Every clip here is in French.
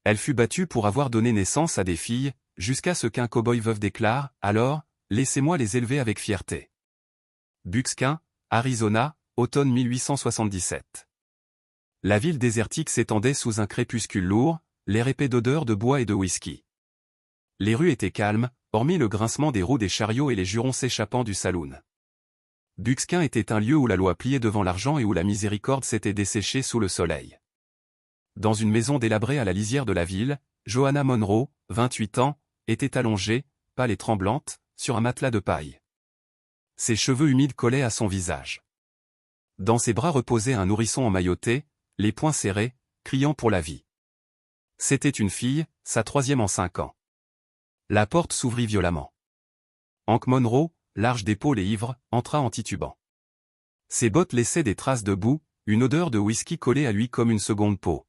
Elle fut battue pour avoir donné naissance à des filles, jusqu'à ce qu'un cow-boy veuf déclare « Alors, laissez-moi les élever avec fierté ». Buckskin, Arizona, automne 1877. La ville désertique s'étendait sous un crépuscule lourd, l'air épais d'odeurs de bois et de whisky. Les rues étaient calmes, hormis le grincement des roues des chariots et les jurons s'échappant du saloon. Buckskin était un lieu où la loi pliait devant l'argent et où la miséricorde s'était desséchée sous le soleil. Dans une maison délabrée à la lisière de la ville, Joanna Monroe, 28 ans, était allongée, pâle et tremblante, sur un matelas de paille. Ses cheveux humides collaient à son visage. Dans ses bras reposait un nourrisson emmailloté, les poings serrés, criant pour la vie. C'était une fille, sa troisième en 5 ans. La porte s'ouvrit violemment. Hank Monroe, large d'épaule et ivre, entra en titubant. Ses bottes laissaient des traces de boue, une odeur de whisky collait à lui comme une seconde peau.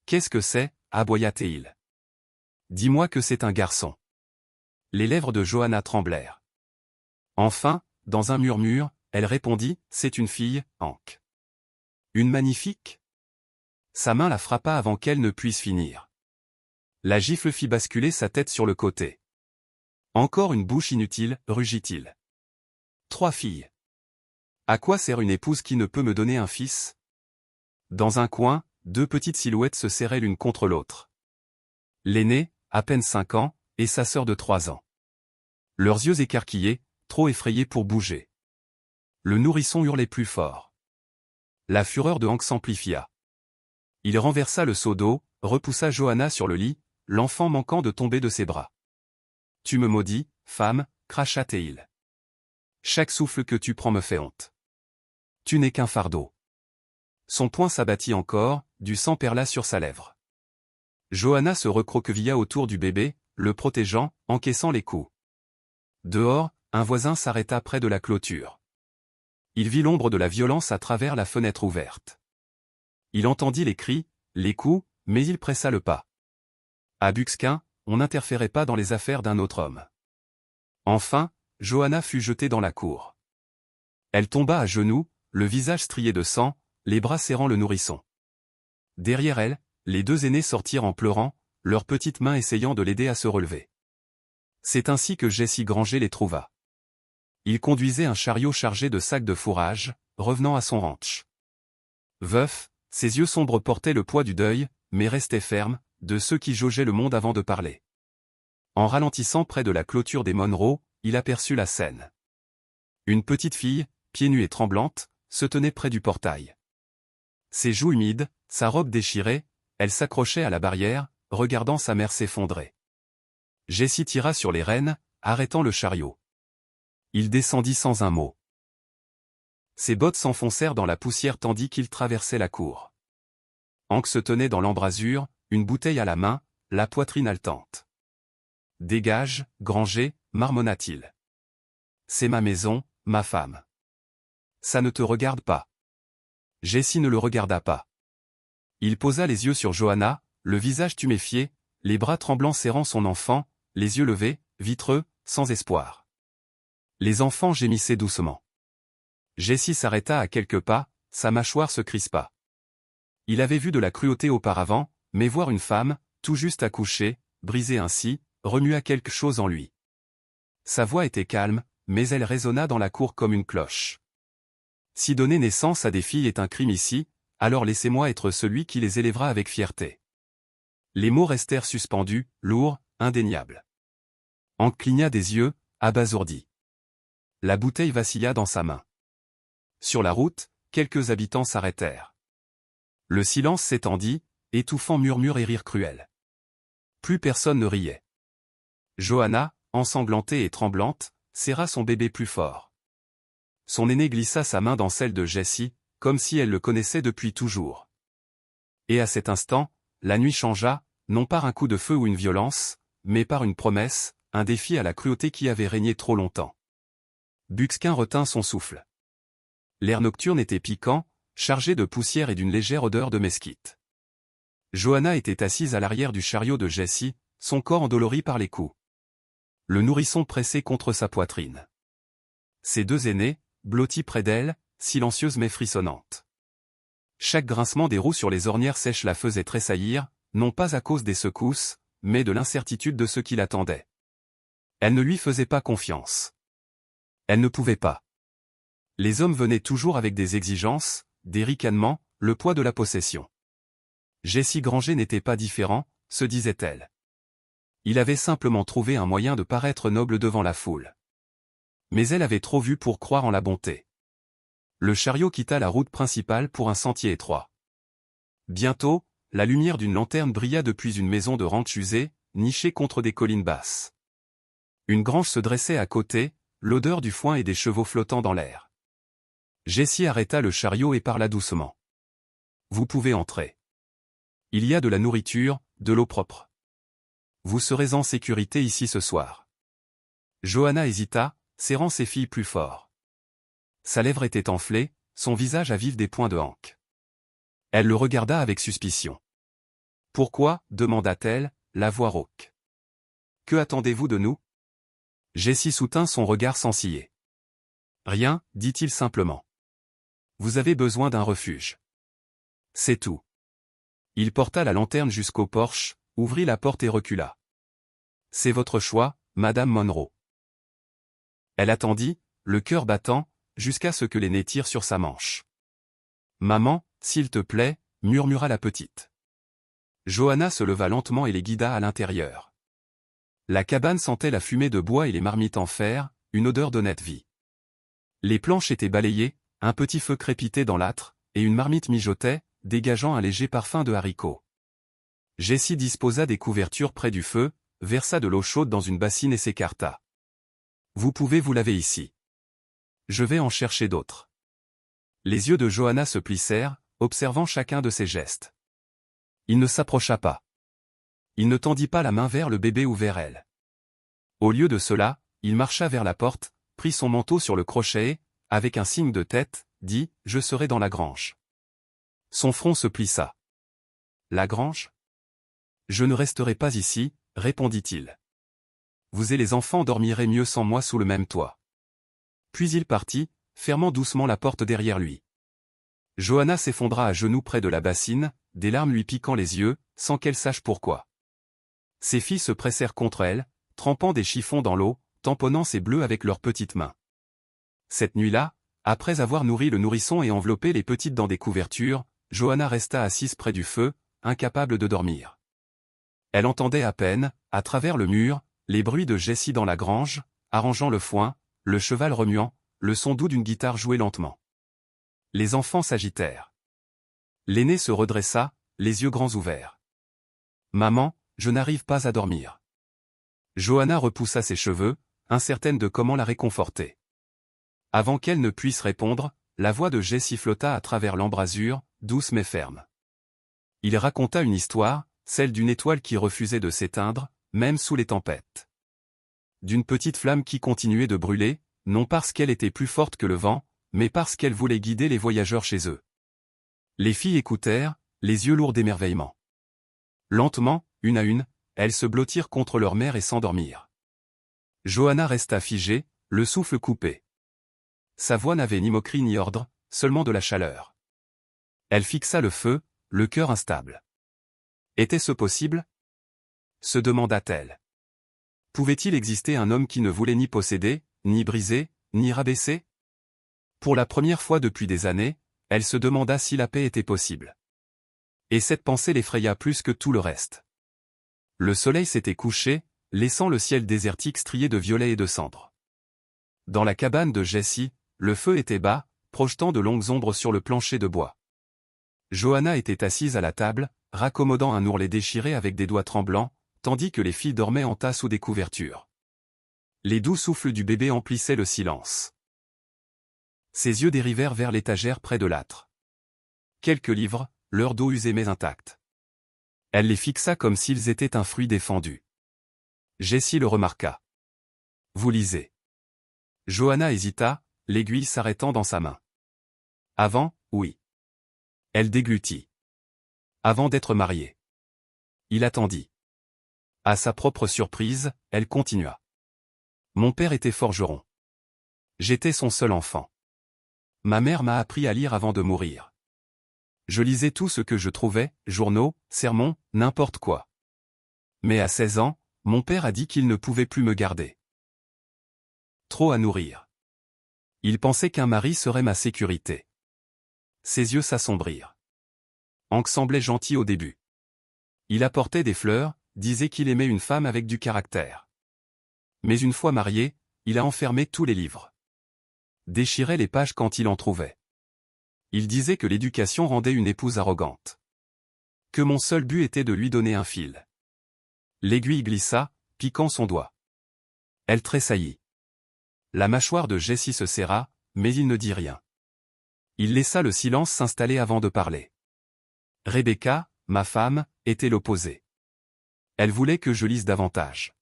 « Qu'est-ce que c'est » aboya-t-il. « Dis-moi que c'est un garçon. » Les lèvres de Joanna tremblèrent. Enfin, dans un murmure, elle répondit « C'est une fille, Hank. »« Une magnifique ?» Sa main la frappa avant qu'elle ne puisse finir. La gifle fit basculer sa tête sur le côté. « Encore une bouche inutile, rugit-il. 3 filles. À quoi sert une épouse qui ne peut me donner un fils ?» Dans un coin, 2 petites silhouettes se serraient l'une contre l'autre. L'aînée, à peine 5 ans, et sa sœur de 3 ans. Leurs yeux écarquillés, trop effrayés pour bouger. Le nourrisson hurlait plus fort. La fureur de Hank s'amplifia. Il renversa le seau d'eau, repoussa Joanna sur le lit, l'enfant manquant de tomber de ses bras. « Tu me maudis, femme » cracha-t-il. « Chaque souffle que tu prends me fait honte. Tu n'es qu'un fardeau. » Son poing s'abattit encore, du sang perla sur sa lèvre. Joanna se recroquevilla autour du bébé, le protégeant, encaissant les coups. Dehors, un voisin s'arrêta près de la clôture. Il vit l'ombre de la violence à travers la fenêtre ouverte. Il entendit les cris, les coups, mais il pressa le pas. À Buckskin, on n'interférait pas dans les affaires d'un autre homme. Enfin, Joanna fut jetée dans la cour. Elle tomba à genoux, le visage strié de sang, les bras serrant le nourrisson. Derrière elle, les 2 aînés sortirent en pleurant, leurs petites mains essayant de l'aider à se relever. C'est ainsi que Jesse Granger les trouva. Il conduisait un chariot chargé de sacs de fourrage, revenant à son ranch. Veuf, ses yeux sombres portaient le poids du deuil, mais restaient fermes, de ceux qui jaugeaient le monde avant de parler. En ralentissant près de la clôture des Monroe, il aperçut la scène. Une petite fille, pieds nus et tremblante, se tenait près du portail. Ses joues humides, sa robe déchirée, elle s'accrochait à la barrière, regardant sa mère s'effondrer. Jesse tira sur les rênes, arrêtant le chariot. Il descendit sans un mot. Ses bottes s'enfoncèrent dans la poussière tandis qu'il traversait la cour. Hank se tenait dans l'embrasure, une bouteille à la main, la poitrine haletante. « Dégage, Granger » marmonna-t-il. « C'est ma maison, ma femme. »« Ça ne te regarde pas. » Jesse ne le regarda pas. Il posa les yeux sur Joanna, le visage tuméfié, les bras tremblants serrant son enfant, les yeux levés, vitreux, sans espoir. Les enfants gémissaient doucement. Jesse s'arrêta à quelques pas, sa mâchoire se crispa. Il avait vu de la cruauté auparavant, mais voir une femme, tout juste accouchée, brisée ainsi, remua quelque chose en lui. Sa voix était calme, mais elle résonna dans la cour comme une cloche. Si donner naissance à des filles est un crime ici, alors laissez-moi être celui qui les élèvera avec fierté. Les mots restèrent suspendus, lourds, indéniables. Hank cligna des yeux, abasourdi. La bouteille vacilla dans sa main. Sur la route, quelques habitants s'arrêtèrent. Le silence s'étendit, étouffant murmures et rires cruels. Plus personne ne riait. Joanna, ensanglantée et tremblante, serra son bébé plus fort. Son aîné glissa sa main dans celle de Jesse, comme si elle le connaissait depuis toujours. Et à cet instant, la nuit changea, non par un coup de feu ou une violence, mais par une promesse, un défi à la cruauté qui avait régné trop longtemps. Buckskin retint son souffle. L'air nocturne était piquant, chargé de poussière et d'une légère odeur de mesquite. Joanna était assise à l'arrière du chariot de Jesse, son corps endolori par les coups. Le nourrisson pressé contre sa poitrine. Ses 2 aînés, blottis près d'elle, silencieuses mais frissonnantes. Chaque grincement des roues sur les ornières sèches la faisait tressaillir, non pas à cause des secousses, mais de l'incertitude de ce qui l'attendait. Elle ne lui faisait pas confiance. Elle ne pouvait pas. Les hommes venaient toujours avec des exigences, des ricanements, le poids de la possession. Jessie Granger n'était pas différent, se disait-elle. Il avait simplement trouvé un moyen de paraître noble devant la foule. Mais elle avait trop vu pour croire en la bonté. Le chariot quitta la route principale pour un sentier étroit. Bientôt, la lumière d'une lanterne brilla depuis une maison de ranch usée, nichée contre des collines basses. Une grange se dressait à côté, l'odeur du foin et des chevaux flottant dans l'air. Jessie arrêta le chariot et parla doucement. « Vous pouvez entrer. Il y a de la nourriture, de l'eau propre. Vous serez en sécurité ici ce soir. » Johanna hésita, serrant ses filles plus fort. Sa lèvre était enflée, son visage à vif des points de hanque. Elle le regarda avec suspicion. « Pourquoi » demanda-t-elle, la voix rauque. « Que attendez-vous de nous » Jessie soutint son regard sans ciller. « Rien, dit-il simplement. Vous avez besoin d'un refuge. C'est tout. » Il porta la lanterne jusqu'au porche, ouvrit la porte et recula. « C'est votre choix, Madame Monroe. » Elle attendit, le cœur battant, jusqu'à ce que les nez tirent sur sa manche. « Maman, s'il te plaît, » murmura la petite. Johanna se leva lentement et les guida à l'intérieur. La cabane sentait la fumée de bois et les marmites en fer, une odeur d'honnête vie. Les planches étaient balayées, un petit feu crépitait dans l'âtre, et une marmite mijotait, dégageant un léger parfum de haricots. Jessie disposa des couvertures près du feu, versa de l'eau chaude dans une bassine et s'écarta. « Vous pouvez vous laver ici. Je vais en chercher d'autres. » Les yeux de Johanna se plissèrent, observant chacun de ses gestes. Il ne s'approcha pas. Il ne tendit pas la main vers le bébé ou vers elle. Au lieu de cela, il marcha vers la porte, prit son manteau sur le crochet et, avec un signe de tête, dit « Je serai dans la grange. » Son front se plissa. « La grange ? Je ne resterai pas ici, répondit-il. Vous et les enfants dormirez mieux sans moi sous le même toit. Puis il partit, fermant doucement la porte derrière lui. Johanna s'effondra à genoux près de la bassine, des larmes lui piquant les yeux, sans qu'elle sache pourquoi. Ses filles se pressèrent contre elle, trempant des chiffons dans l'eau, tamponnant ses bleus avec leurs petites mains. Cette nuit-là, après avoir nourri le nourrisson et enveloppé les petites dans des couvertures, Johanna resta assise près du feu, incapable de dormir. Elle entendait à peine, à travers le mur, les bruits de Jessie dans la grange, arrangeant le foin, le cheval remuant, le son doux d'une guitare jouée lentement. Les enfants s'agitèrent. L'aîné se redressa, les yeux grands ouverts. « Maman, je n'arrive pas à dormir. » Johanna repoussa ses cheveux, incertaine de comment la réconforter. Avant qu'elle ne puisse répondre, la voix de Jessie flotta à travers l'embrasure, douce mais ferme. Il raconta une histoire, celle d'une étoile qui refusait de s'éteindre, même sous les tempêtes. D'une petite flamme qui continuait de brûler, non parce qu'elle était plus forte que le vent, mais parce qu'elle voulait guider les voyageurs chez eux. Les filles écoutèrent, les yeux lourds d'émerveillement. Lentement, une à une, elles se blottirent contre leur mère et s'endormirent. Johanna resta figée, le souffle coupé. Sa voix n'avait ni moquerie ni ordre, seulement de la chaleur. Elle fixa le feu, le cœur instable. Était-ce possible ? Se demanda-t-elle. Pouvait-il exister un homme qui ne voulait ni posséder, ni briser, ni rabaisser ? Pour la première fois depuis des années, elle se demanda si la paix était possible. Et cette pensée l'effraya plus que tout le reste. Le soleil s'était couché, laissant le ciel désertique strié de violet et de cendre. Dans la cabane de Jessie, le feu était bas, projetant de longues ombres sur le plancher de bois. Johanna était assise à la table, raccommodant un ourlet déchiré avec des doigts tremblants, tandis que les filles dormaient en tas sous des couvertures. Les doux souffles du bébé emplissaient le silence. Ses yeux dérivèrent vers l'étagère près de l'âtre. Quelques livres, leur dos usé mais intact. Elle les fixa comme s'ils étaient un fruit défendu. Jessie le remarqua. « Vous lisez. » Johanna hésita, l'aiguille s'arrêtant dans sa main. « Avant, oui. » Elle déglutit. « Avant d'être mariée. » Il attendit. À sa propre surprise, elle continua. « Mon père était forgeron. J'étais son seul enfant. Ma mère m'a appris à lire avant de mourir. Je lisais tout ce que je trouvais, journaux, sermons, n'importe quoi. Mais à 16 ans, mon père a dit qu'il ne pouvait plus me garder. Trop à nourrir. Il pensait qu'un mari serait ma sécurité. Ses yeux s'assombrirent. Hank semblait gentil au début. Il apportait des fleurs, disait qu'il aimait une femme avec du caractère. Mais une fois marié, il a enfermé tous les livres. Déchirait les pages quand il en trouvait. Il disait que l'éducation rendait une épouse arrogante. Que mon seul but était de lui donner un fil. L'aiguille glissa, piquant son doigt. Elle tressaillit. La mâchoire de Jessie se serra, mais il ne dit rien. Il laissa le silence s'installer avant de parler. Rebecca, ma femme, était l'opposé. Elle voulait que je lise davantage.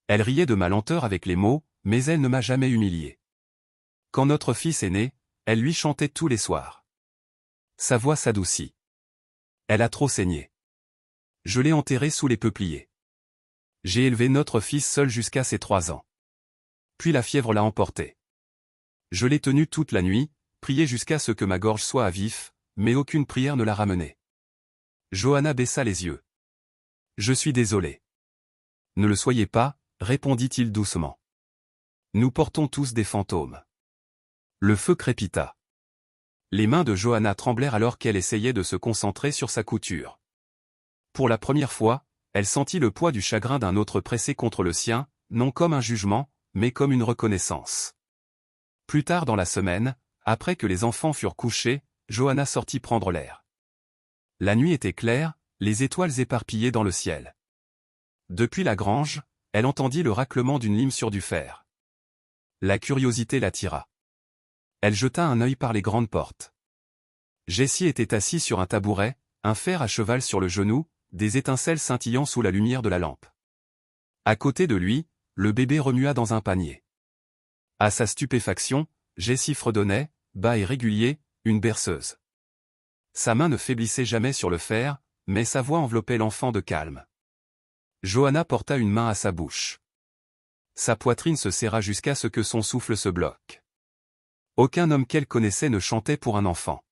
Elle riait de ma lenteur avec les mots, mais elle ne m'a jamais humilié. Quand notre fils est né, elle lui chantait tous les soirs. Sa voix s'adoucit. Elle a trop saigné. Je l'ai enterré sous les peupliers. J'ai élevé notre fils seul jusqu'à ses 3 ans. Puis la fièvre l'a emporté. Je l'ai tenu toute la nuit, prié jusqu'à ce que ma gorge soit à vif, mais aucune prière ne l'a ramené. Johanna baissa les yeux. Je suis désolé. Ne le soyez pas, répondit-il doucement. Nous portons tous des fantômes. Le feu crépita. Les mains de Johanna tremblèrent alors qu'elle essayait de se concentrer sur sa couture. Pour la première fois, elle sentit le poids du chagrin d'un autre pressé contre le sien, non comme un jugement, mais comme une reconnaissance. Plus tard dans la semaine, après que les enfants furent couchés, Johanna sortit prendre l'air. La nuit était claire, les étoiles éparpillées dans le ciel. Depuis la grange, elle entendit le raclement d'une lime sur du fer. La curiosité l'attira. Elle jeta un œil par les grandes portes. Jessie était assis sur un tabouret, un fer à cheval sur le genou, des étincelles scintillant sous la lumière de la lampe. À côté de lui, le bébé remua dans un panier. À sa stupéfaction, Jessie fredonnait, bas et régulier, une berceuse. Sa main ne faiblissait jamais sur le fer, mais sa voix enveloppait l'enfant de calme. Johanna porta une main à sa bouche. Sa poitrine se serra jusqu'à ce que son souffle se bloque. Aucun homme qu'elle connaissait ne chantait pour un enfant.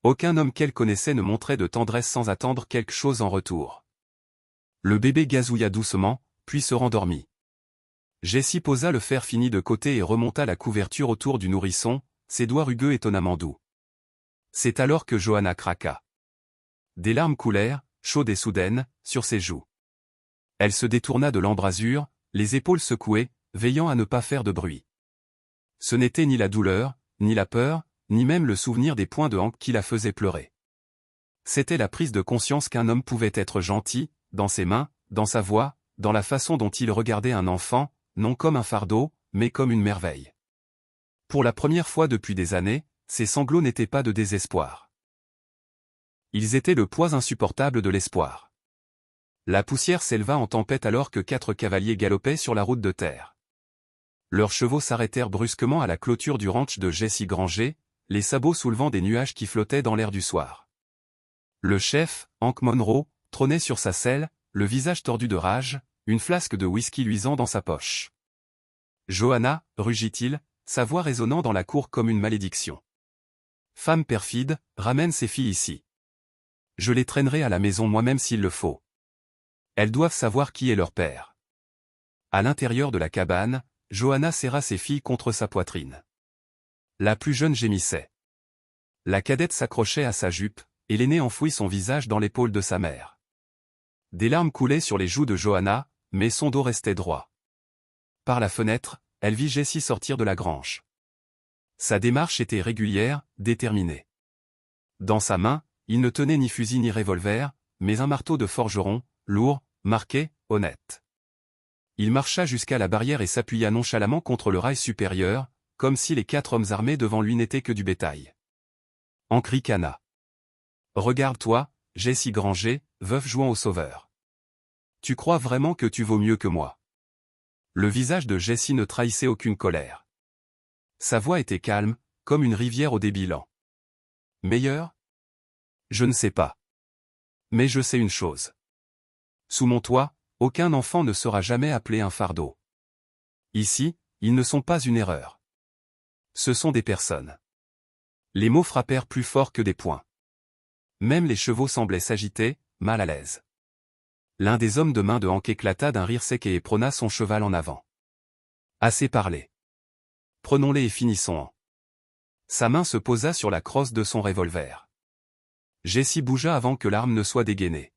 Aucun homme qu'elle connaissait ne montrait de tendresse sans attendre quelque chose en retour. Le bébé gazouilla doucement, puis se rendormit. Jessie posa le fer fini de côté et remonta la couverture autour du nourrisson, ses doigts rugueux étonnamment doux. C'est alors que Johanna craqua. Des larmes coulèrent, chaudes et soudaines, sur ses joues. Elle se détourna de l'embrasure, les épaules secouées, veillant à ne pas faire de bruit. Ce n'était ni la douleur, ni la peur, ni même le souvenir des poings de Hank qui la faisaient pleurer. C'était la prise de conscience qu'un homme pouvait être gentil, dans ses mains, dans sa voix, dans la façon dont il regardait un enfant, non comme un fardeau, mais comme une merveille. Pour la première fois depuis des années, ses sanglots n'étaient pas de désespoir. Ils étaient le poids insupportable de l'espoir. La poussière s'éleva en tempête alors que 4 cavaliers galopaient sur la route de terre. Leurs chevaux s'arrêtèrent brusquement à la clôture du ranch de Jessie Granger, les sabots soulevant des nuages qui flottaient dans l'air du soir. Le chef, Hank Monroe, trônait sur sa selle, le visage tordu de rage, une flasque de whisky luisant dans sa poche. « Johanna » rugit-il, sa voix résonnant dans la cour comme une malédiction. « Femme perfide, ramène ces filles ici. Je les traînerai à la maison moi-même s'il le faut. Elles doivent savoir qui est leur père. » À l'intérieur de la cabane, Johanna serra ses filles contre sa poitrine. La plus jeune gémissait. La cadette s'accrochait à sa jupe, et l'aînée enfouit son visage dans l'épaule de sa mère. Des larmes coulaient sur les joues de Johanna, mais son dos restait droit. Par la fenêtre, elle vit Jessie sortir de la grange. Sa démarche était régulière, déterminée. Dans sa main, il ne tenait ni fusil ni revolver, mais un marteau de forgeron, lourd, marqué, honnête. Il marcha jusqu'à la barrière et s'appuya nonchalamment contre le rail supérieur, comme si les 4 hommes armés devant lui n'étaient que du bétail. Hank ricana. « Regarde-toi, Jessie Granger, veuf jouant au sauveur. Tu crois vraiment que tu vaux mieux que moi ?» Le visage de Jessie ne trahissait aucune colère. Sa voix était calme, comme une rivière au débit lent. « Meilleur ? Je ne sais pas. Mais je sais une chose. Sous mon toit, aucun enfant ne sera jamais appelé un fardeau. Ici, ils ne sont pas une erreur. Ce sont des personnes. » Les mots frappèrent plus fort que des poings. Même les chevaux semblaient s'agiter, mal à l'aise. L'un des hommes de main de Hank éclata d'un rire sec et prôna son cheval en avant. Assez parlé. Prenons-les et finissons-en. Sa main se posa sur la crosse de son revolver. Jesse bougea avant que l'arme ne soit dégainée.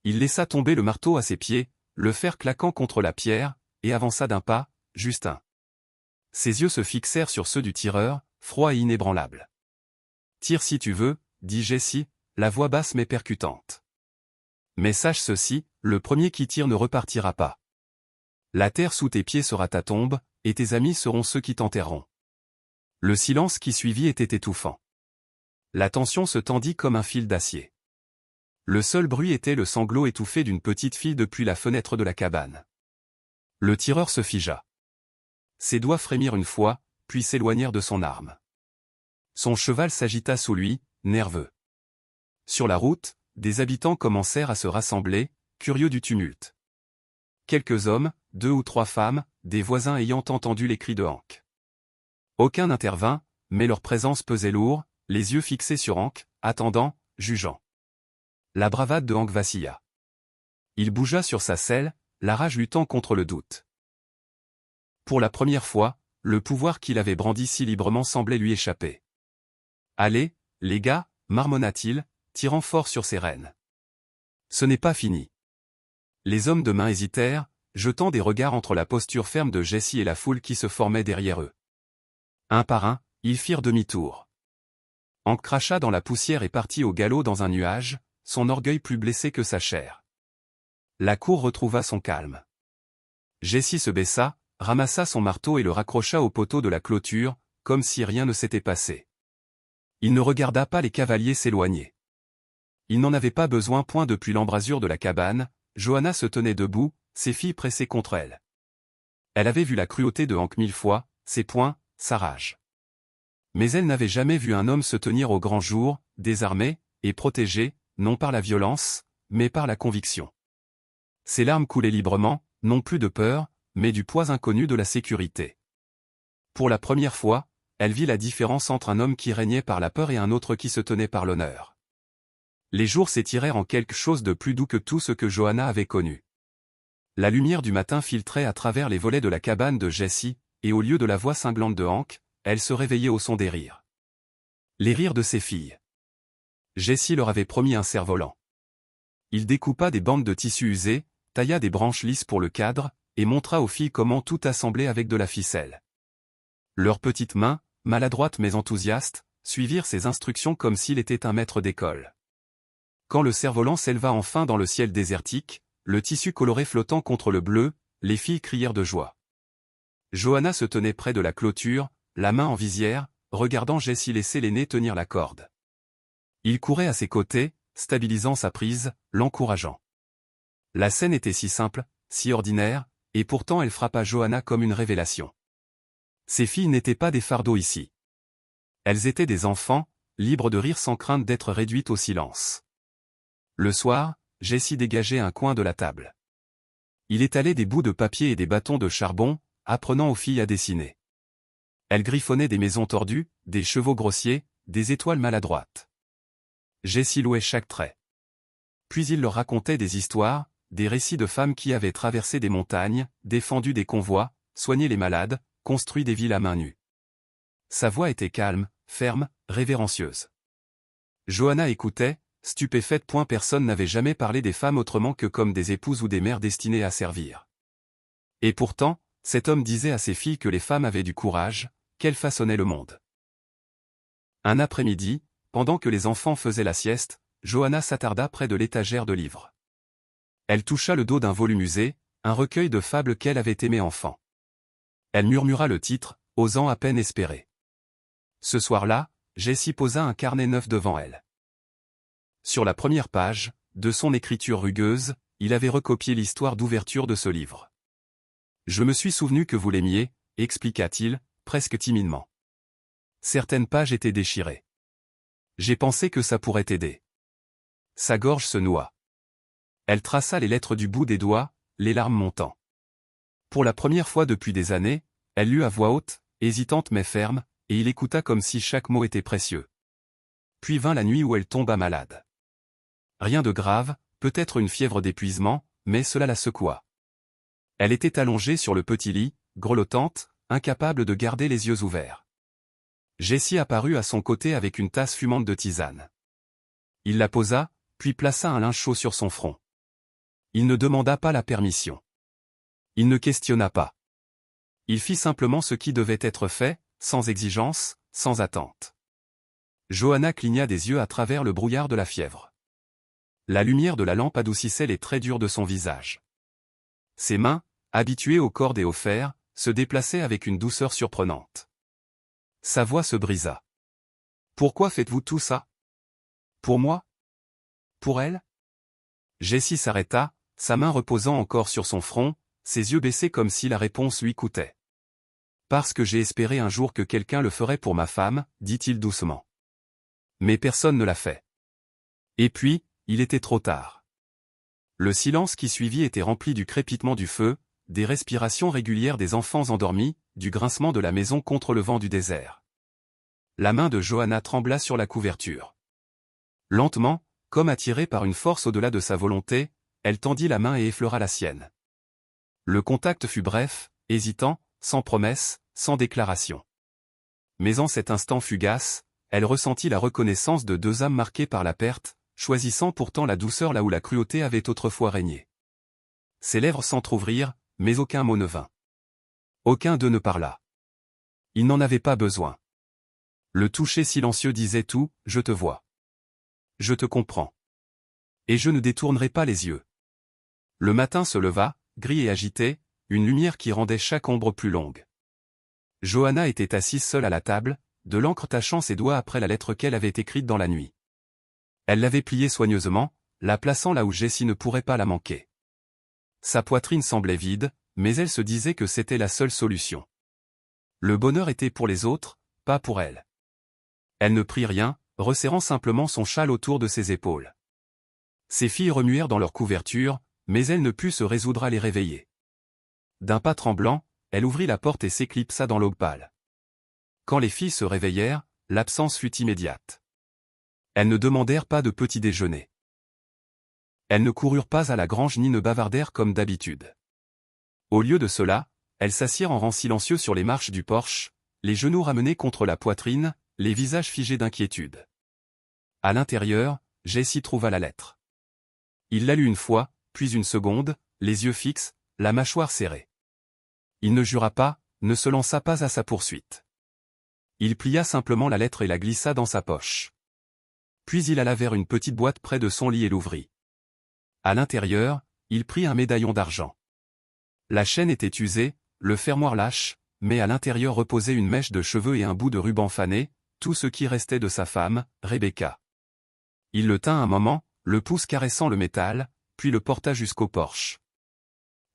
Il laissa tomber le marteau à ses pieds, le fer claquant contre la pierre, et avança d'un pas, juste un. Ses yeux se fixèrent sur ceux du tireur, froid et inébranlable. « Tire si tu veux, » dit Jesse, la voix basse mais percutante. « Mais sache ceci, le premier qui tire ne repartira pas. La terre sous tes pieds sera ta tombe, et tes amis seront ceux qui t'enterreront. » Le silence qui suivit était étouffant. La tension se tendit comme un fil d'acier. Le seul bruit était le sanglot étouffé d'une petite fille depuis la fenêtre de la cabane. Le tireur se figea. Ses doigts frémirent une fois, puis s'éloignèrent de son arme. Son cheval s'agita sous lui, nerveux. Sur la route, des habitants commencèrent à se rassembler, curieux du tumulte. Quelques hommes, 2 ou 3 femmes, des voisins ayant entendu les cris de Hank. Aucun n'intervint, mais leur présence pesait lourd, les yeux fixés sur Hank, attendant, jugeant. La bravade de Hank vacilla. Il bougea sur sa selle, la rage luttant contre le doute. Pour la première fois, le pouvoir qu'il avait brandi si librement semblait lui échapper. « Allez, les gars, » marmonna-t-il, tirant fort sur ses rênes. « Ce n'est pas fini. » Les hommes de main hésitèrent, jetant des regards entre la posture ferme de Jesse et la foule qui se formait derrière eux. Un par un, ils firent demi-tour. Hank cracha dans la poussière et partit au galop dans un nuage, son orgueil plus blessé que sa chair. La cour retrouva son calme. Jesse se baissa, ramassa son marteau et le raccrocha au poteau de la clôture, comme si rien ne s'était passé. Il ne regarda pas les cavaliers s'éloigner. Il n'en avait pas besoin point depuis l'embrasure de la cabane, Johanna se tenait debout, ses filles pressées contre elle. Elle avait vu la cruauté de Hank 1000 fois, ses poings, sa rage. Mais elle n'avait jamais vu un homme se tenir au grand jour, désarmé, et protégé, non par la violence, mais par la conviction. Ses larmes coulaient librement, non plus de peur, mais du poids inconnu de la sécurité. Pour la première fois, elle vit la différence entre un homme qui régnait par la peur et un autre qui se tenait par l'honneur. Les jours s'étirèrent en quelque chose de plus doux que tout ce que Johanna avait connu. La lumière du matin filtrait à travers les volets de la cabane de Jesse, et au lieu de la voix cinglante de Hank, elle se réveillait au son des rires. Les rires de ses filles. Jesse leur avait promis un cerf-volant. Il découpa des bandes de tissu usé, tailla des branches lisses pour le cadre, et montra aux filles comment tout assembler avec de la ficelle. Leurs petites mains, maladroites mais enthousiastes, suivirent ses instructions comme s'il était un maître d'école. Quand le cerf-volant s'éleva enfin dans le ciel désertique, le tissu coloré flottant contre le bleu, les filles crièrent de joie. Johanna se tenait près de la clôture, la main en visière, regardant Jesse laisser l'aîné tenir la corde. Il courait à ses côtés, stabilisant sa prise, l'encourageant. La scène était si simple, si ordinaire, et pourtant elle frappa Johanna comme une révélation. Ces filles n'étaient pas des fardeaux ici. Elles étaient des enfants, libres de rire sans crainte d'être réduites au silence. Le soir, Jesse dégageait un coin de la table. Il étalait des bouts de papier et des bâtons de charbon, apprenant aux filles à dessiner. Elles griffonnaient des maisons tordues, des chevaux grossiers, des étoiles maladroites. Jesse louait chaque trait. Puis il leur racontait des histoires, des récits de femmes qui avaient traversé des montagnes, défendu des convois, soigné les malades, construit des villes à main nue. Sa voix était calme, ferme, révérencieuse. Johanna écoutait, stupéfaite. Personne n'avait jamais parlé des femmes autrement que comme des épouses ou des mères destinées à servir. Et pourtant, cet homme disait à ses filles que les femmes avaient du courage, qu'elles façonnaient le monde. Un après-midi, pendant que les enfants faisaient la sieste, Johanna s'attarda près de l'étagère de livres. Elle toucha le dos d'un volume usé, un recueil de fables qu'elle avait aimé enfant. Elle murmura le titre, osant à peine espérer. Ce soir-là, Jesse posa un carnet neuf devant elle. Sur la première page, de son écriture rugueuse, il avait recopié l'histoire d'ouverture de ce livre. « Je me suis souvenu que vous l'aimiez », expliqua-t-il, presque timidement. Certaines pages étaient déchirées. J'ai pensé que ça pourrait t'aider. Sa gorge se noua. Elle traça les lettres du bout des doigts, les larmes montant. Pour la première fois depuis des années, elle lut à voix haute, hésitante mais ferme, et il écouta comme si chaque mot était précieux. puis vint la nuit où elle tomba malade. Rien de grave, peut-être une fièvre d'épuisement, mais cela la secoua. Elle était allongée sur le petit lit, grelottante, incapable de garder les yeux ouverts. Jessie apparut à son côté avec une tasse fumante de tisane. Il la posa, puis plaça un linge chaud sur son front. Il ne demanda pas la permission. Il ne questionna pas. Il fit simplement ce qui devait être fait, sans exigence, sans attente. Johanna cligna des yeux à travers le brouillard de la fièvre. La lumière de la lampe adoucissait les traits durs de son visage. Ses mains, habituées aux cordes et au fer, se déplaçaient avec une douceur surprenante. Sa voix se brisa. « Pourquoi faites-vous tout ça? Pour moi? Pour elle ?» Jessie s'arrêta, sa main reposant encore sur son front, ses yeux baissés comme si la réponse lui coûtait. « Parce que j'ai espéré un jour que quelqu'un le ferait pour ma femme, dit-il doucement. Mais personne ne l'a fait. Et puis, il était trop tard. » Le silence qui suivit était rempli du crépitement du feu, des respirations régulières des enfants endormis, du grincement de la maison contre le vent du désert. La main de Johanna trembla sur la couverture. Lentement, comme attirée par une force au-delà de sa volonté, elle tendit la main et effleura la sienne. Le contact fut bref, hésitant, sans promesse, sans déclaration. Mais en cet instant fugace, elle ressentit la reconnaissance de deux âmes marquées par la perte, choisissant pourtant la douceur là où la cruauté avait autrefois régné. Ses lèvres s'entr'ouvrirent, mais aucun mot ne vint. Aucun d'eux ne parla. Il n'en avait pas besoin. Le toucher silencieux disait tout, « Je te vois. Je te comprends. Et je ne détournerai pas les yeux. » Le matin se leva, gris et agité, une lumière qui rendait chaque ombre plus longue. Johanna était assise seule à la table, de l'encre tachant ses doigts après la lettre qu'elle avait écrite dans la nuit. Elle l'avait pliée soigneusement, la plaçant là où Jessie ne pourrait pas la manquer. Sa poitrine semblait vide, mais elle se disait que c'était la seule solution. Le bonheur était pour les autres, pas pour elle. Elle ne prit rien, resserrant simplement son châle autour de ses épaules. Ses filles remuèrent dans leur couverture, mais elle ne put se résoudre à les réveiller. D'un pas tremblant, elle ouvrit la porte et s'éclipsa dans l'aube pâle. Quand les filles se réveillèrent, l'absence fut immédiate. Elles ne demandèrent pas de petit déjeuner. Elles ne coururent pas à la grange ni ne bavardèrent comme d'habitude. Au lieu de cela, elles s'assirent en rang silencieux sur les marches du porche, les genoux ramenés contre la poitrine, les visages figés d'inquiétude. À l'intérieur, Jessie trouva la lettre. Il la lut une fois, puis une seconde, les yeux fixes, la mâchoire serrée. Il ne jura pas, ne se lança pas à sa poursuite. Il plia simplement la lettre et la glissa dans sa poche. Puis il alla vers une petite boîte près de son lit et l'ouvrit. À l'intérieur, il prit un médaillon d'argent. La chaîne était usée, le fermoir lâche, mais à l'intérieur reposait une mèche de cheveux et un bout de ruban fané, tout ce qui restait de sa femme, Rebecca. Il le tint un moment, le pouce caressant le métal, puis le porta jusqu'au porche.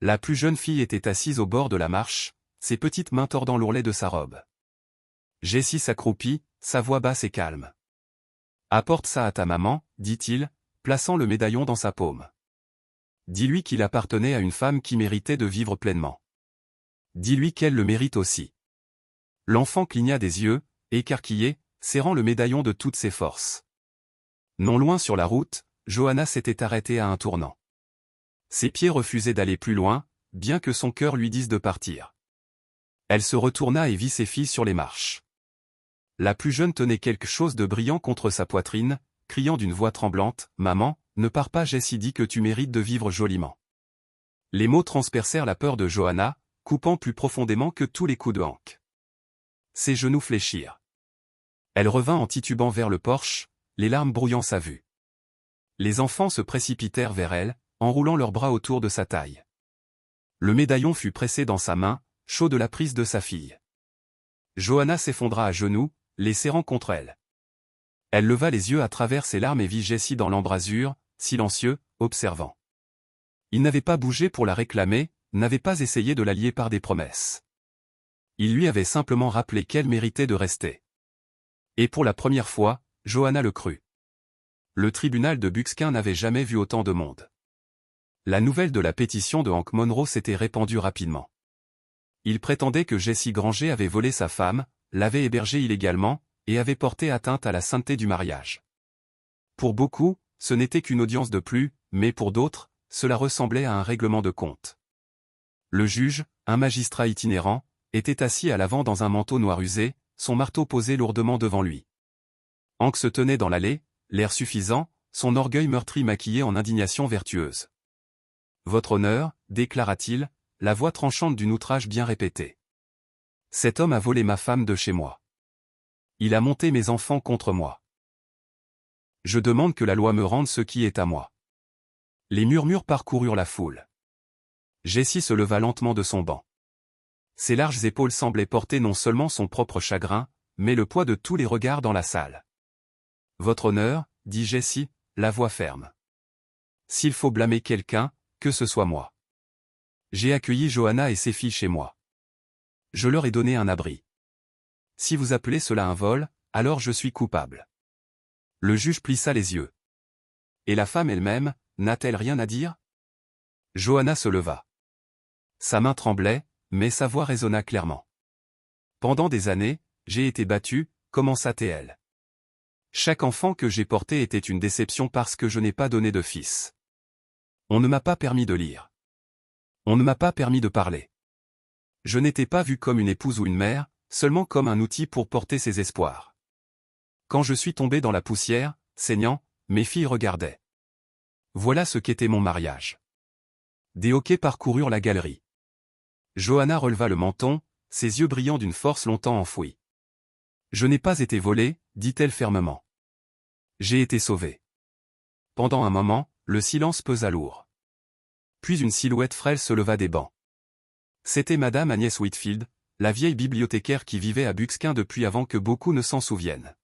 La plus jeune fille était assise au bord de la marche, ses petites mains tordant l'ourlet de sa robe. Jessie s'accroupit, sa voix basse et calme. « Apporte ça à ta maman, » dit-il, plaçant le médaillon dans sa paume. Dis-lui qu'il appartenait à une femme qui méritait de vivre pleinement. Dis-lui qu'elle le mérite aussi. L'enfant cligna des yeux, écarquillé, serrant le médaillon de toutes ses forces. Non loin sur la route, Johanna s'était arrêtée à un tournant. Ses pieds refusaient d'aller plus loin, bien que son cœur lui dise de partir. Elle se retourna et vit ses filles sur les marches. La plus jeune tenait quelque chose de brillant contre sa poitrine, criant d'une voix tremblante, « Maman, ne pars pas, Jessie dit que tu mérites de vivre joliment. » Les mots transpercèrent la peur de Johanna, coupant plus profondément que tous les coups de hanque. Ses genoux fléchirent. Elle revint en titubant vers le porche, les larmes brouillant sa vue. Les enfants se précipitèrent vers elle, enroulant leurs bras autour de sa taille. Le médaillon fut pressé dans sa main, chaud de la prise de sa fille. Johanna s'effondra à genoux, les serrant contre elle. Elle leva les yeux à travers ses larmes et vit Jessie dans l'embrasure, silencieux, observant. Il n'avait pas bougé pour la réclamer, n'avait pas essayé de la lier par des promesses. Il lui avait simplement rappelé qu'elle méritait de rester. Et pour la première fois, Johanna le crut. Le tribunal de Buckskin n'avait jamais vu autant de monde. La nouvelle de la pétition de Hank Monroe s'était répandue rapidement. Il prétendait que Jessie Granger avait volé sa femme, l'avait hébergée illégalement, et avait porté atteinte à la sainteté du mariage. Pour beaucoup, ce n'était qu'une audience de plus, mais pour d'autres, cela ressemblait à un règlement de compte. Le juge, un magistrat itinérant, était assis à l'avant dans un manteau noir usé, son marteau posé lourdement devant lui. Hank se tenait dans l'allée, l'air suffisant, son orgueil meurtri maquillé en indignation vertueuse. « Votre honneur, déclara-t-il, la voix tranchante d'une outrage bien répétée. Cet homme a volé ma femme de chez moi. Il a monté mes enfants contre moi. Je demande que la loi me rende ce qui est à moi. » Les murmures parcoururent la foule. Jessie se leva lentement de son banc. Ses larges épaules semblaient porter non seulement son propre chagrin, mais le poids de tous les regards dans la salle. « Votre honneur, dit Jessie, la voix ferme. S'il faut blâmer quelqu'un, que ce soit moi. J'ai accueilli Johanna et ses filles chez moi. Je leur ai donné un abri. Si vous appelez cela un vol, alors je suis coupable. » Le juge plissa les yeux. « Et la femme elle-même, n'a-t-elle rien à dire ?» Johanna se leva. Sa main tremblait, mais sa voix résonna clairement. « Pendant des années, j'ai été battue, commença-t-elle. Chaque enfant que j'ai porté était une déception parce que je n'ai pas donné de fils. On ne m'a pas permis de lire. On ne m'a pas permis de parler. Je n'étais pas vue comme une épouse ou une mère, seulement comme un outil pour porter ses espoirs. Quand je suis tombée dans la poussière, saignant, mes filles regardaient. Voilà ce qu'était mon mariage. » Des hoquets parcoururent la galerie. Johanna releva le menton, ses yeux brillant d'une force longtemps enfouie. « Je n'ai pas été volée, dit-elle fermement. J'ai été sauvée. » Pendant un moment, le silence pesa lourd. Puis une silhouette frêle se leva des bancs. C'était Madame Agnès Whitfield, la vieille bibliothécaire qui vivait à Buckskin depuis avant que beaucoup ne s'en souviennent.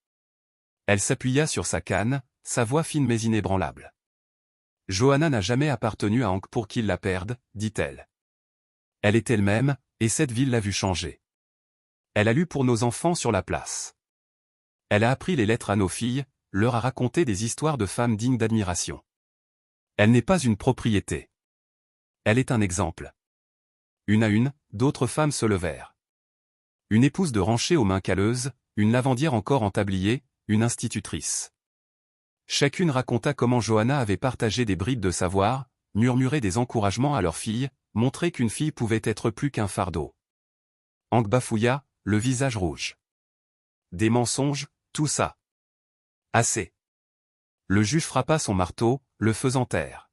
Elle s'appuya sur sa canne, sa voix fine mais inébranlable. « Johanna n'a jamais appartenu à Hank pour qu'il la perde, dit-elle. Elle est elle-même, et cette ville l'a vue changer. Elle a lu pour nos enfants sur la place. Elle a appris les lettres à nos filles, leur a raconté des histoires de femmes dignes d'admiration. Elle n'est pas une propriété. Elle est un exemple. » Une à une, d'autres femmes se levèrent. Une épouse de rancher aux mains calleuses, une lavandière encore en tablier, une institutrice. Chacune raconta comment Johanna avait partagé des bribes de savoir, murmuré des encouragements à leur fille, montré qu'une fille pouvait être plus qu'un fardeau. Hank bafouilla, le visage rouge. Des mensonges, tout ça. Assez. Le juge frappa son marteau, le faisant taire.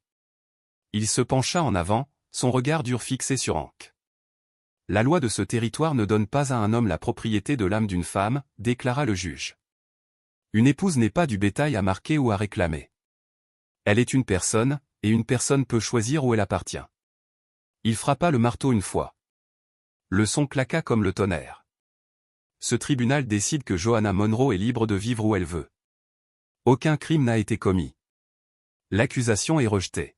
Il se pencha en avant, son regard dur fixé sur Hank. « La loi de ce territoire ne donne pas à un homme la propriété de l'âme d'une femme, déclara le juge. Une épouse n'est pas du bétail à marquer ou à réclamer. Elle est une personne, et une personne peut choisir où elle appartient. » Il frappa le marteau une fois. Le son claqua comme le tonnerre. Ce tribunal décide que Johanna Monroe est libre de vivre où elle veut. Aucun crime n'a été commis. L'accusation est rejetée.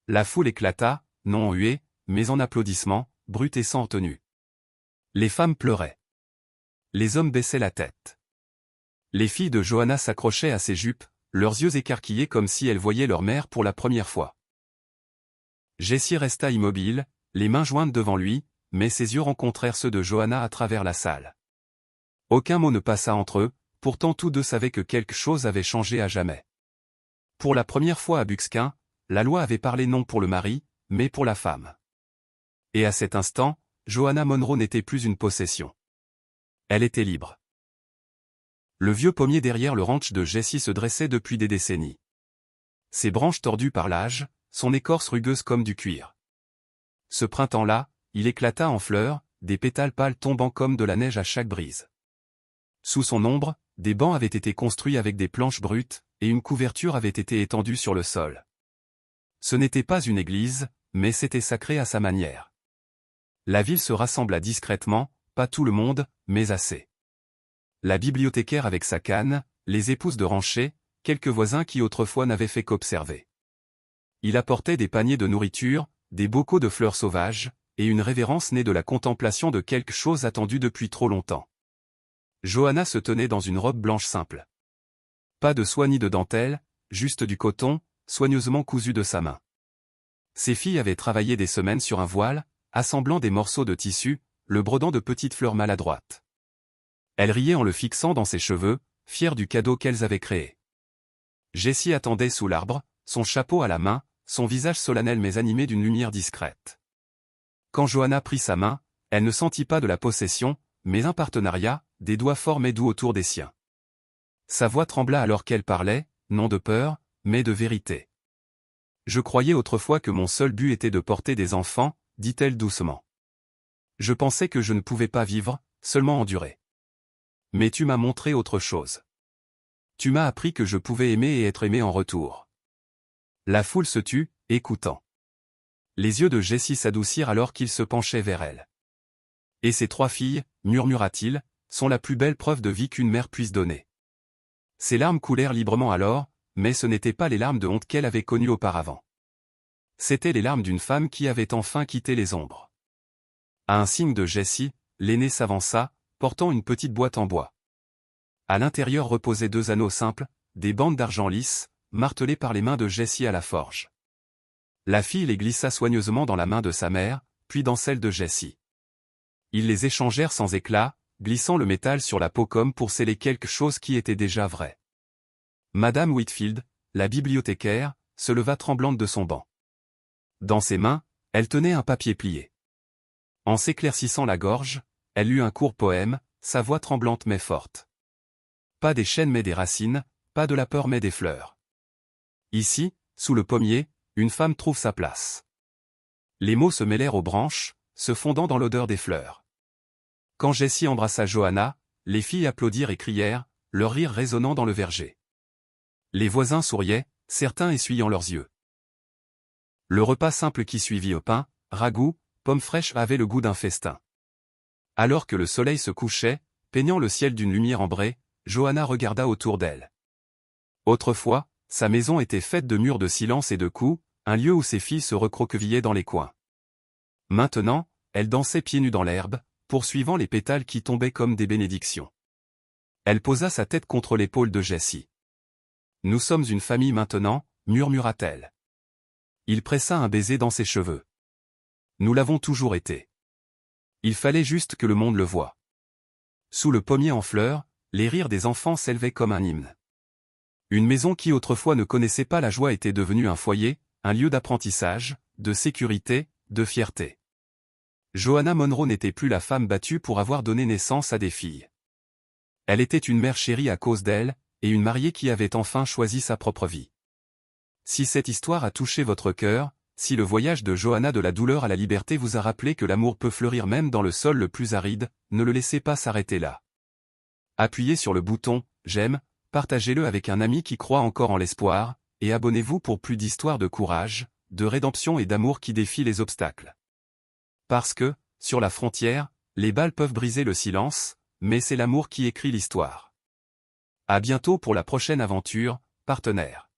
La foule éclata, non en huées, mais en applaudissements, bruts et sans retenue. Les femmes pleuraient. Les hommes baissaient la tête. Les filles de Johanna s'accrochaient à ses jupes, leurs yeux écarquillés comme si elles voyaient leur mère pour la première fois. Jessie resta immobile, les mains jointes devant lui, mais ses yeux rencontrèrent ceux de Johanna à travers la salle. Aucun mot ne passa entre eux, pourtant tous deux savaient que quelque chose avait changé à jamais. Pour la première fois à Buckskin, la loi avait parlé non pour le mari, mais pour la femme. Et à cet instant, Johanna Monroe n'était plus une possession. Elle était libre. Le vieux pommier derrière le ranch de Jessie se dressait depuis des décennies. Ses branches tordues par l'âge, son écorce rugueuse comme du cuir. Ce printemps-là, il éclata en fleurs, des pétales pâles tombant comme de la neige à chaque brise. Sous son ombre, des bancs avaient été construits avec des planches brutes, et une couverture avait été étendue sur le sol. Ce n'était pas une église, mais c'était sacré à sa manière. La ville se rassembla discrètement, pas tout le monde, mais assez. La bibliothécaire avec sa canne, les épouses de rancher, quelques voisins qui autrefois n'avaient fait qu'observer. Il apportait des paniers de nourriture, des bocaux de fleurs sauvages, et une révérence née de la contemplation de quelque chose attendu depuis trop longtemps. Johanna se tenait dans une robe blanche simple. Pas de soie ni de dentelle, juste du coton, soigneusement cousu de sa main. Ses filles avaient travaillé des semaines sur un voile, assemblant des morceaux de tissu, le brodant de petites fleurs maladroites. Elle riait en le fixant dans ses cheveux, fière du cadeau qu'elles avaient créé. Jessie attendait sous l'arbre, son chapeau à la main, son visage solennel mais animé d'une lumière discrète. Quand Johanna prit sa main, elle ne sentit pas de la possession, mais un partenariat, des doigts forts mais doux autour des siens. Sa voix trembla alors qu'elle parlait, non de peur, mais de vérité. « Je croyais autrefois que mon seul but était de porter des enfants, dit-elle doucement. Je pensais que je ne pouvais pas vivre, seulement endurer. Mais tu m'as montré autre chose. Tu m'as appris que je pouvais aimer et être aimé en retour. » La foule se tut, écoutant. Les yeux de Jessie s'adoucirent alors qu'il se penchait vers elle. « Et ces 3 filles, murmura-t-il, sont la plus belle preuve de vie qu'une mère puisse donner. » Ses larmes coulèrent librement alors, mais ce n'étaient pas les larmes de honte qu'elle avait connues auparavant. C'étaient les larmes d'une femme qui avait enfin quitté les ombres. À un signe de Jessie, l'aînée s'avança, portant une petite boîte en bois. À l'intérieur reposaient 2 anneaux simples, des bandes d'argent lisse, martelées par les mains de Jessie à la forge. La fille les glissa soigneusement dans la main de sa mère, puis dans celle de Jessie. Ils les échangèrent sans éclat, glissant le métal sur la peau comme pour sceller quelque chose qui était déjà vrai. Madame Whitfield, la bibliothécaire, se leva tremblante de son banc. Dans ses mains, elle tenait un papier plié. En s'éclaircissant la gorge, elle lut un court poème, sa voix tremblante mais forte. Pas des chênes mais des racines, pas de la peur mais des fleurs. Ici, sous le pommier, une femme trouve sa place. Les mots se mêlèrent aux branches, se fondant dans l'odeur des fleurs. Quand Jessie embrassa Johanna, les filles applaudirent et crièrent, leur rire résonnant dans le verger. Les voisins souriaient, certains essuyant leurs yeux. Le repas simple qui suivit au pain, ragoût, pommes fraîches avait le goût d'un festin. Alors que le soleil se couchait, peignant le ciel d'une lumière ambrée, Johanna regarda autour d'elle. Autrefois, sa maison était faite de murs de silence et de coups, un lieu où ses filles se recroquevillaient dans les coins. Maintenant, elle dansait pieds nus dans l'herbe, poursuivant les pétales qui tombaient comme des bénédictions. Elle posa sa tête contre l'épaule de Jessie. « Nous sommes une famille maintenant, murmura-t-elle. Il pressa un baiser dans ses cheveux. Nous l'avons toujours été. Il fallait juste que le monde le voie. Sous le pommier en fleurs, les rires des enfants s'élevaient comme un hymne. Une maison qui autrefois ne connaissait pas la joie était devenue un foyer, un lieu d'apprentissage, de sécurité, de fierté. Johanna Monroe n'était plus la femme battue pour avoir donné naissance à des filles. Elle était une mère chérie à cause d'elle, et une mariée qui avait enfin choisi sa propre vie. Si cette histoire a touché votre cœur, si le voyage de Johanna de la douleur à la liberté vous a rappelé que l'amour peut fleurir même dans le sol le plus aride, ne le laissez pas s'arrêter là. Appuyez sur le bouton « J'aime », partagez-le avec un ami qui croit encore en l'espoir, et abonnez-vous pour plus d'histoires de courage, de rédemption et d'amour qui défient les obstacles. Parce que, sur la frontière, les balles peuvent briser le silence, mais c'est l'amour qui écrit l'histoire. À bientôt pour la prochaine aventure, partenaire.